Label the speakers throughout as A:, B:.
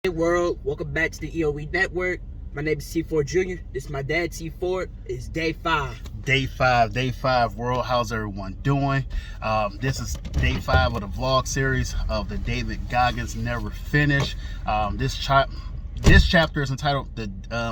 A: Hey world, welcome back to the EOE Network. My name is C4 Jr. This is my dad, C4. It's day 5.
B: Day five, world. How's everyone doing? This is day 5 of the vlog series of the David Goggins Never Finish. This chapter is entitled The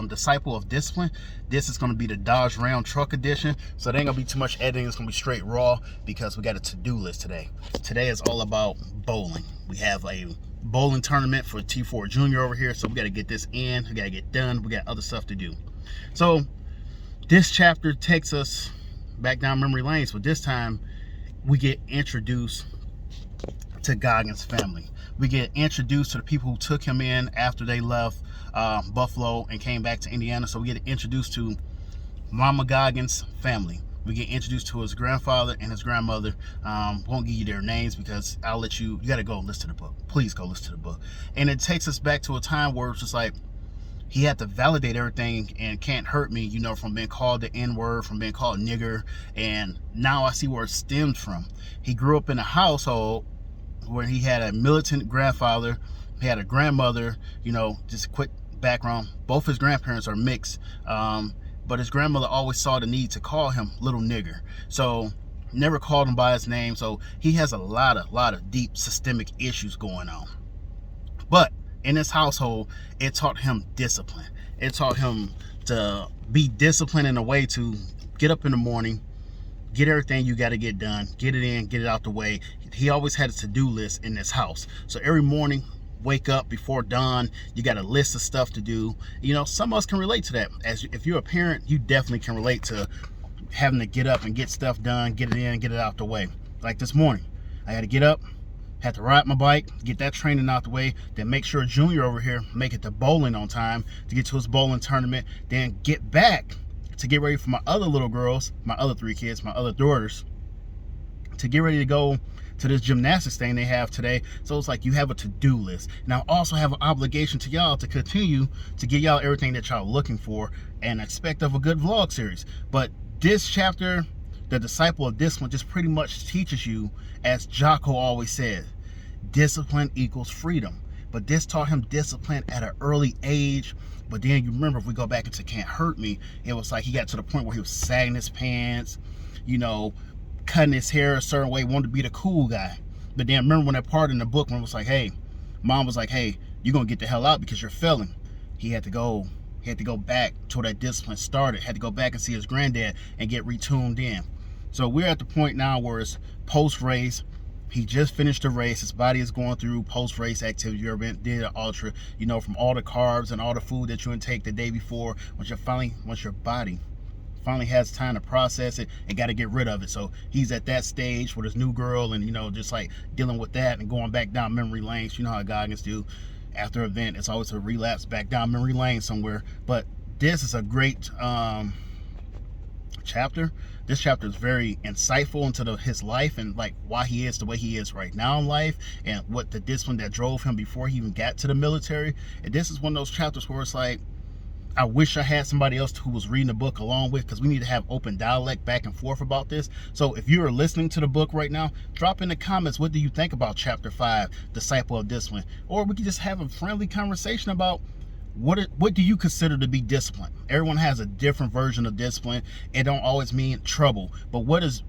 B: Disciple of Discipline. This is going to be the Dodge Ram Truck Edition, so there ain't going to be too much editing. It's going to be straight raw because we got a to-do list today. Today is all about bowling. We have a bowling tournament for T4 Jr. over here, so we got to get this in. We got to get done. We got other stuff to do. So this chapter takes us back down memory lanes, but this time we get introduced to Goggins' family. We get introduced to the people who took him in after they left Buffalo and came back to Indiana. So we get introduced to Mama Goggins' family. We get introduced to his grandfather and his grandmother. Won't give you their names because I'll let you got to go listen to the book. Please go listen to the book. And it takes us back to a time where it's just like he had to validate everything and can't hurt me, you know, from being called the N-word, from being called nigger. And now I see where it stemmed from. He grew up in a household where he had a militant grandfather, he had a grandmother, you know, just a quick background. Both his grandparents are mixed. But his grandmother always saw the need to call him little nigger. So never called him by his name. So he has a lot of deep systemic issues going on. But in this household, it taught him discipline. It taught him to be disciplined in a way to get up in the morning, get everything you got to get done, get it in, get it out the way. He always had a to-do list in this house. So every morning, wake up before dawn, you got a list of stuff to do. You know, some of us can relate to that. If you're a parent, you definitely can relate to having to get up and get stuff done, get it in, get it out the way. Like this morning, I had to get up, had to ride my bike, get that training out the way, then make sure Junior over here make it to bowling on time to get to his bowling tournament, then get back to get ready for my other little girls, my other 3 kids, my other daughters, to get ready to go to this gymnastics thing they have today. So it's like you have a to-do list. Now I also have an obligation to y'all to continue to give y'all everything that y'all looking for and expect of a good vlog series. But this chapter, the Disciple of Discipline, just pretty much teaches you, as Jocko always said, discipline equals freedom. But this taught him discipline at an early age. But then you remember, if we go back into Can't Hurt Me, it was like he got to the point where he was sagging his pants, you know, cutting his hair a certain way, wanted to be the cool guy. But then remember when that part in the book when it was like, hey, mom was like, hey, you're gonna get the hell out because you're failing. He had to go back till that discipline started, had to go back and see his granddad and get retuned in. So we're at the point now where it's post-race. He just finished the race. His body is going through post-race activity. You ever did an ultra, you know, from all the carbs and all the food that you intake the day before, once your body finally has time to process it and got to get rid of it. So he's at that stage with his new girl and, you know, just like dealing with that and going back down memory lanes. You know how Goggins do after an event. It's always a relapse back down memory lane somewhere. But this is a great chapter. This chapter is very insightful into his life and like why he is the way he is right now in life and what the discipline that drove him before he even got to the military. And this is one of those chapters where it's like, I wish I had somebody else who was reading the book along with, because we need to have open dialect back and forth about this. So if you are listening to the book right now, drop in the comments, what do you think about chapter 5, Disciple of Discipline? Or we can just have a friendly conversation about what do you consider to be discipline? Everyone has a different version of discipline. It don't always mean trouble, but what has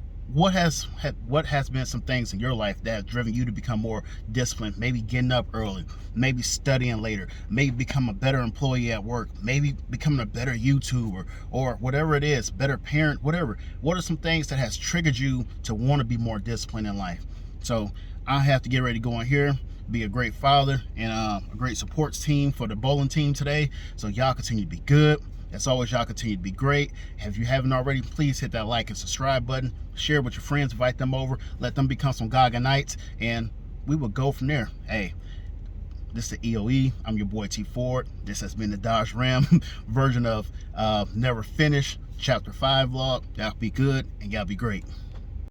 B: been some things in your life that have driven you to become more disciplined? Maybe getting up early, maybe studying later, maybe become a better employee at work, maybe becoming a better YouTuber, or whatever it is, better parent, whatever. What are some things that has triggered you to want to be more disciplined in life? So I have to get ready to go in here, be a great father and a great supports team for the bowling team today. So y'all continue to be good. As always, y'all continue to be great. If you haven't already, please hit that like and subscribe button. Share with your friends, invite them over, let them become some Gogginites, and we will go from there. Hey, this is the EOE. I'm your boy T Ford. This has been the Dodge Ram version of Never Finish, Chapter 5 vlog. Y'all be good and y'all be great.